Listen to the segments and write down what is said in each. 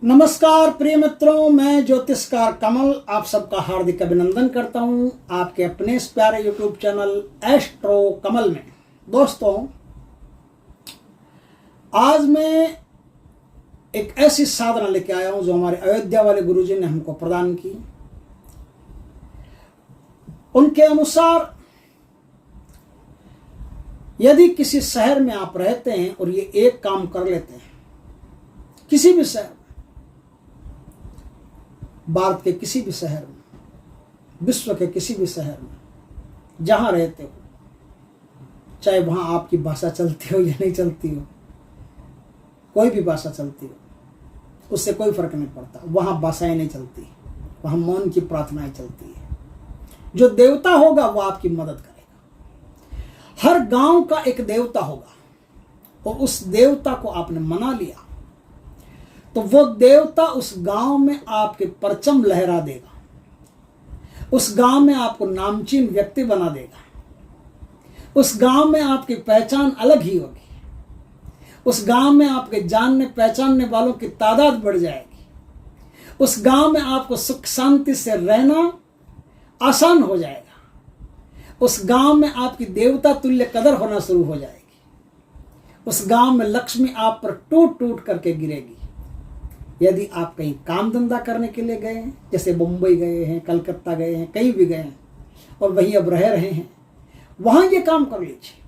नमस्कार प्रिय मित्रों, मैं ज्योतिषकार कमल आप सबका हार्दिक अभिनंदन करता हूं आपके अपने इस प्यारे यूट्यूब चैनल एस्ट्रो कमल में। दोस्तों, आज मैं एक ऐसी साधना लेके आया हूं जो हमारे अयोध्या वाले गुरुजी ने हमको प्रदान की। उनके अनुसार यदि किसी शहर में आप रहते हैं और ये एक काम कर लेते हैं, किसी भी शहर, भारत के किसी भी शहर में, विश्व के किसी भी शहर में जहां रहते हो, चाहे वहां आपकी भाषा चलती हो या नहीं चलती हो, कोई भी भाषा चलती हो, उससे कोई फर्क नहीं पड़ता। वहां भाषाएं नहीं चलती, वहां मौन की प्रार्थनाएं चलती है। जो देवता होगा वो आपकी मदद करेगा। हर गांव का एक देवता होगा और उस देवता को आपने मना लिया तो वो देवता उस गांव में आपके परचम लहरा देगा, उस गांव में आपको नामचीन व्यक्ति बना देगा, उस गांव में आपकी पहचान अलग ही होगी, उस गांव में आपके जानने पहचानने वालों की तादाद बढ़ जाएगी, उस गांव में आपको सुख शांति से रहना आसान हो जाएगा, उस गांव में आपकी देवता तुल्य कदर होना शुरू हो जाएगी, उस गांव में लक्ष्मी आप पर टूट टूट करके गिरेगी। यदि आप कहीं काम धंधा करने के लिए गए हैं, जैसे मुंबई गए हैं, कलकत्ता गए हैं, कहीं भी गए हैं और वहीं अब रह रहे हैं, वहां ये काम कर लीजिए।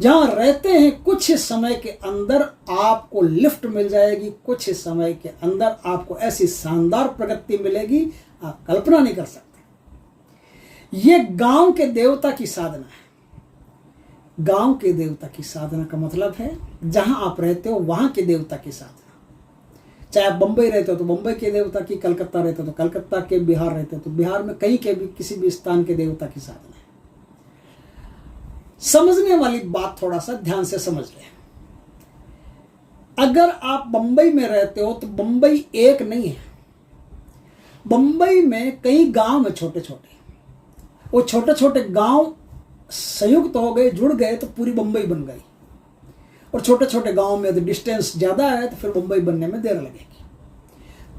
जहां रहते हैं कुछ समय के अंदर आपको लिफ्ट मिल जाएगी, कुछ समय के अंदर आपको ऐसी शानदार प्रगति मिलेगी आप कल्पना नहीं कर सकते। ये गांव के देवता की साधना है। गांव के देवता की साधना का मतलब है जहां आप रहते हो वहां के देवता की साधना। चाहे आप बंबई रहते हो तो बंबई के देवता की, कलकत्ता रहते हो तो कलकत्ता के, बिहार रहते हो तो बिहार में, कहीं के भी किसी भी स्थान के देवता की साधना है। समझने वाली बात थोड़ा सा ध्यान से समझ लें। अगर आप बंबई में रहते हो तो बंबई एक नहीं है। बंबई में कई गांव है छोटे छोटे, वो छोटे छोटे गांव संयुक्त हो गए, जुड़ गए तो पूरी बंबई बन गई। और छोटे छोटे गांव में यदि डिस्टेंस ज्यादा है तो फिर मुंबई बनने में देर लगेगी।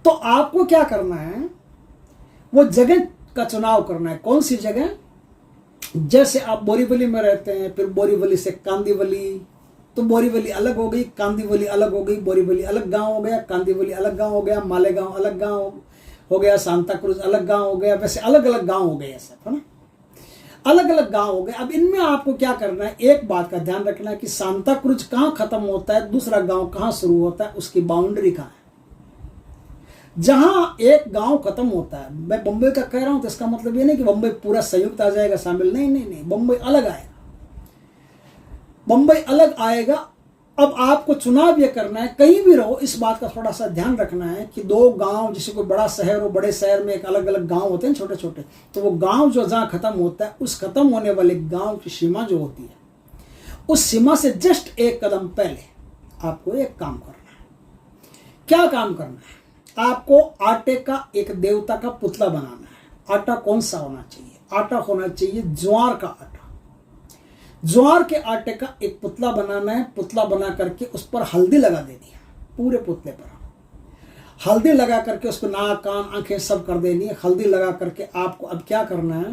तो आपको क्या करना है, वो जगह का चुनाव करना है। कौन सी जगह? जैसे आप बोरीवली में रहते हैं, फिर बोरीवली से कांदीवली, तो बोरीवली अलग हो गई, कांदीवली अलग हो गई, बोरीवली अलग गांव हो गया, कांदीवली अलग गांव हो गया, मालेगांव अलग गांव हो गया, सांता क्रूज अलग गांव हो गया। वैसे अलग अलग गांव हो गए सब, है ना, अलग अलग गांव हो गए। अब इनमें आपको क्या करना है, एक बात का ध्यान रखना है कि सांता क्रूज कहां खत्म होता है, दूसरा गांव कहां शुरू होता है, उसकी बाउंड्री कहां है। जहां एक गांव खत्म होता है, मैं बंबई का कह रहा हूं तो इसका मतलब ये नहीं कि बंबई पूरा संयुक्त आ जाएगा, शामिल, नहीं नहीं नहीं, बंबई अलग आएगा, बंबई अलग आएगा। अब आपको चुनाव ये करना है, कहीं भी रहो इस बात का थोड़ा सा ध्यान रखना है कि दो गांव, जैसे कोई बड़ा शहर हो, बड़े शहर में एक अलग अलग गांव होते हैं छोटे छोटे, तो वो गांव जो जहां खत्म होता है, उस खत्म होने वाले गांव की सीमा जो होती है, उस सीमा से जस्ट एक कदम पहले आपको एक काम करना है। क्या काम करना है? आपको आटे का एक देवता का पुतला बनाना है। आटा कौन सा होना चाहिए? आटा होना चाहिए ज्वार का आटा। ज्वार के आटे का एक पुतला बनाना है। पुतला बना करके उस पर हल्दी लगा देनी है, पूरे पुतले पर हल्दी लगा करके उसको नाक कान आंखें सब कर देनी है। हल्दी लगा करके आपको अब क्या करना है,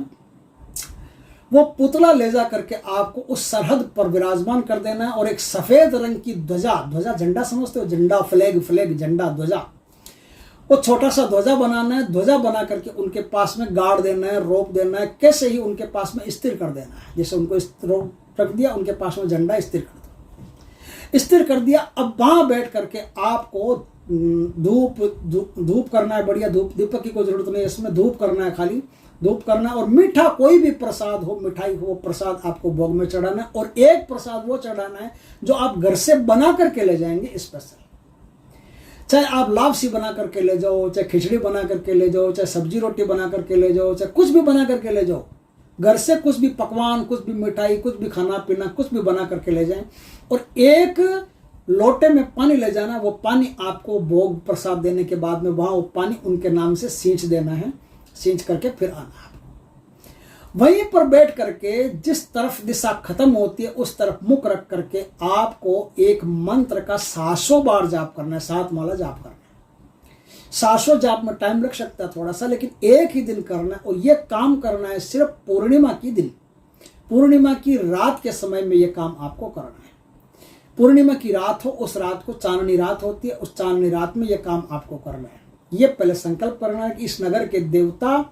वो पुतला ले जा करके आपको उस सरहद पर विराजमान कर देना है। और एक सफेद रंग की ध्वजा, ध्वजा झंडा समझते हो, झंडा, फ्लैग, फ्लैग, झंडा, ध्वजा, वो छोटा सा ध्वजा बनाना है। ध्वजा बना करके उनके पास में गाड़ देना है, रोक देना है, कैसे ही उनके पास में स्थिर कर देना है। जैसे उनको रख दिया, उनके पास में झंडा स्थिर कर दो, स्थिर कर दिया। अब वहां बैठ करके आपको धूप करना है, बढ़िया धूप, दीपक की कोई जरूरत नहीं है इसमें, धूप करना है, खाली धूप करना है। और मीठा कोई भी प्रसाद हो, मिठाई हो, प्रसाद आपको भोग में चढ़ाना है। और एक प्रसाद वो चढ़ाना है जो आप घर से बना करके ले जाएंगे स्पेशल। चाहे आप लापसी बना करके ले जाओ, चाहे खिचड़ी बना करके ले जाओ, चाहे सब्जी रोटी बना करके ले जाओ, चाहे कुछ भी बना करके ले जाओ, घर से कुछ भी पकवान, कुछ भी मिठाई, कुछ भी खाना पीना, कुछ भी बना करके ले जाएं। और एक लोटे में पानी ले जाना, वो पानी आपको भोग प्रसाद देने के बाद में वहां वो पानी उनके नाम से सींच देना है। सींच करके फिर आना है। वहीं पर बैठ करके जिस तरफ दिशा खत्म होती है उस तरफ मुख रख करके आपको एक मंत्र का 700 बार जाप करना है, 7 माला जाप करना है। 700 जाप में टाइम लग सकता है थोड़ा सा, लेकिन एक ही दिन करना है और ये काम करना है सिर्फ पूर्णिमा की दिन, पूर्णिमा की रात के समय में ये काम आपको करना है। पूर्णिमा की रात हो, उस रात को चांदनी रात होती है, उस चांदनी रात में ये काम आपको करना है। ये पहले संकल्प करना है कि इस नगर के देवता,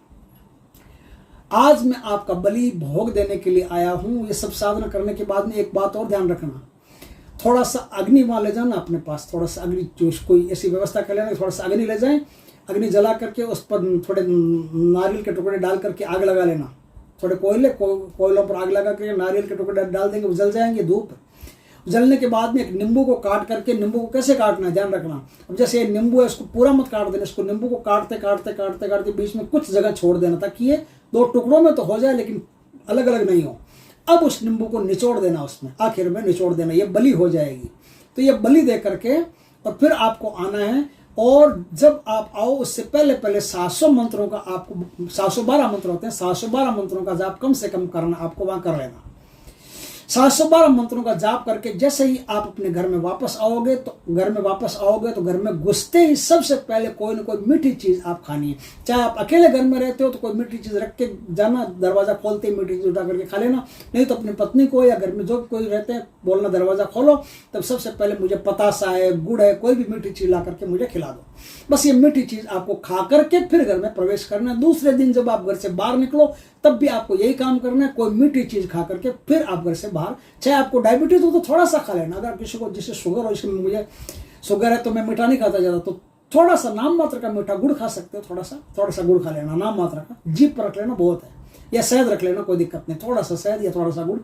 आज मैं आपका बलि भोग देने के लिए आया हूं। ये सब साधना करने के बाद में एक बात और ध्यान रखना, थोड़ा सा अग्नि वहां ले जाना अपने पास, थोड़ा सा अग्नि, कोई ऐसी व्यवस्था कर लेना, थोड़ा सा अग्नि ले जाएं, अग्नि जला करके उस पर थोड़े नारियल के टुकड़े डाल करके आग लगा लेना। थोड़े कोयलों पर आग लगा करके नारियल के टुकड़े डाल देंगे, वो जल जाएंगे। धूप जलने के बाद में एक नींबू को काट करके, नींबू को कैसे काटना है ध्यान रखना। अब जैसे ये नींबू है, इसको पूरा मत काट देना, इसको नींबू को काटते काटते काटते काटते बीच में कुछ जगह छोड़ देना, ताकि ये 2 टुकड़ों में तो हो जाए लेकिन अलग अलग नहीं हो। अब उस नींबू को निचोड़ देना, उसमें आखिर में निचोड़ देना, ये बलि हो जाएगी। तो ये बलि दे करके और फिर आपको आना है, और जब आप आओ उससे पहले 700 मंत्रों का आपको, 712 मंत्र होते हैं, 712 मंत्रों का जाप कम से कम करना, आपको वहां कर लेना। 712 मंत्रों का जाप करके जैसे ही आप अपने घर में वापस आओगे तो घर में घुसते ही सबसे पहले कोई ना कोई मीठी चीज आप खानी है। चाहे आप अकेले घर में रहते हो तो कोई मीठी चीज रख के जाना, दरवाजा खोलते ही मीठी चीज उठा करके खा लेना, नहीं तो अपनी पत्नी को या घर में जो कोई रहते हैं बोलना, दरवाजा खोलो तब सबसे पहले मुझे पतासा है, गुड़ है, कोई भी मीठी चीज ला करके मुझे खिला दो। बस ये मीठी चीज आपको खा करके फिर घर में प्रवेश करना है। दूसरे दिन जब आप घर से बाहर निकलो तब भी आपको यही काम करना है, कोई मीठी चीज खा करके फिर आप घर से बाहर, चाहे आपको डायबिटीज हो तो थोड़ा सा खा लेना, अगर किसी को जिसे शुगर हो, इसमें मुझे शुगर है तो मैं मीठा नहीं खाता ज़्यादा, तो थोड़ा सा नाम मात्र का मीठा गुड़ खा सकते हो, थोड़ा सा गुड़ खा लेना, नाम मात्र का, जीभ पर रख लेना बहुत है, या शहद रख लेना, कोई दिक्कत नहीं, थोड़ा सा शहद या थोड़ा सा गुड़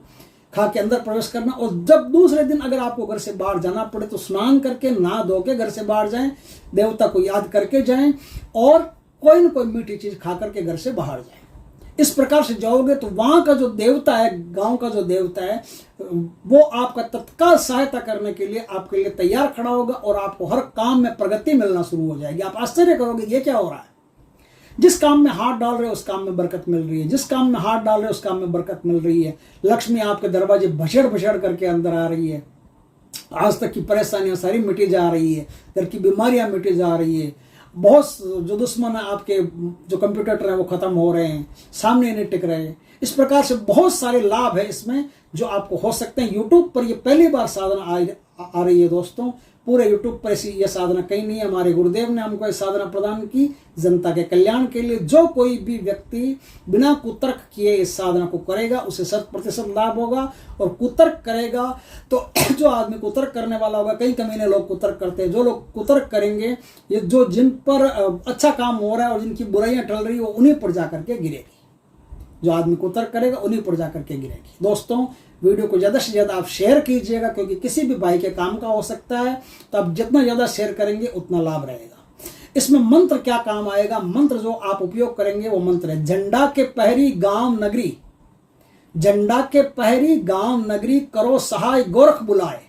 खा के अंदर प्रवेश करना। और जब दूसरे दिन अगर आपको घर से बाहर जाना पड़े तो स्नान करके नहा धो के घर से बाहर जाएं, देवता को याद करके जाएं और कोई न कोई मीठी चीज खा करके घर से बाहर जाएं। इस प्रकार से जाओगे तो वहां का जो देवता है, गांव का जो देवता है, वो आपका तत्काल सहायता करने के लिए आपके लिए तैयार खड़ा होगा और आपको हर काम में प्रगति मिलना शुरू हो जाएगी। आप आश्चर्य करोगे ये क्या हो रहा है। जिस काम में हाथ डाल रहे हो उस काम में बरकत मिल रही है, जिस काम में हाथ डाल रहे हो उस काम में बरकत मिल रही है। लक्ष्मी आपके दरवाजे भसड़ भसड़ करके अंदर आ रही है, आज तक की परेशानियां सारी मिटी जा रही है, घर की बीमारियां मिटी जा रही है, बहुत जो दुश्मन है आपके, जो कंप्यूटर है वो खत्म हो रहे हैं, सामने नहीं टिक रहे हैं। इस प्रकार से बहुत सारे लाभ है इसमें जो आपको हो सकते हैं। यूट्यूब पर ये पहली बार साधना आ रही है दोस्तों, पूरे यूट्यूब पर ऐसी यह साधना कहीं नहीं है। हमारे गुरुदेव ने हमको यह साधना प्रदान की जनता के कल्याण के लिए। जो कोई भी व्यक्ति बिना कुतर्क किए इस साधना को करेगा उसे 100% लाभ होगा, और कुतर्क करेगा तो जो आदमी कुतर्क करने वाला होगा, कई कमीने लोग कुतर्क करते हैं, जो लोग कुतर्क करेंगे, ये जो जिन पर अच्छा काम हो रहा है और जिनकी बुराइयां टल रही है वो उन्हीं पर जाकर के गिरेगी। जो आदमी कुतर्क करेगा उन्हीं पर जाकर के गिरेगी। दोस्तों वीडियो को ज़्यादा से ज़्यादा आप शेयर कीजिएगा, क्योंकि किसी भी भाई के काम का हो सकता है, तो आप जितना ज़्यादा शेयर करेंगे उतना लाभ रहेगा। इसमें मंत्र क्या काम आएगा, मंत्र जो आप उपयोग करेंगे वो मंत्र है, झंडा के पहरी गांव नगरी, झंडा के पहरी गांव नगरी, करो सहाय गोरख बुलाए,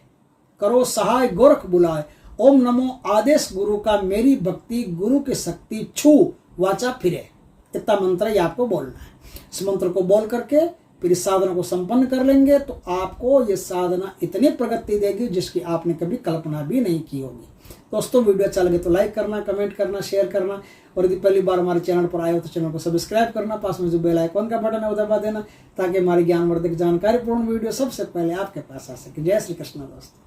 करो सहाय गोरख बुलाए, ओम नमो आदेश गुरु का, मेरी भक्ति गुरु की शक्ति, छू वाचा फिरे। इतना मंत्र ही आपको बोलना है। इस मंत्र को बोल करके फिर इस साधना को संपन्न कर लेंगे तो आपको ये साधना इतनी प्रगति देगी जिसकी आपने कभी कल्पना भी नहीं की होगी। दोस्तों वीडियो अच्छा लगे तो लाइक करना, कमेंट करना, शेयर करना, और यदि पहली बार हमारे चैनल पर आए हो तो चैनल को सब्सक्राइब करना, पास में जो बेल आइकॉन का बटन है वो दबा देना, ताकि हमारी ज्ञानवर्धक जानकारीपूर्ण वीडियो सबसे पहले आपके पास आ सके। जय श्री कृष्ण दोस्तों।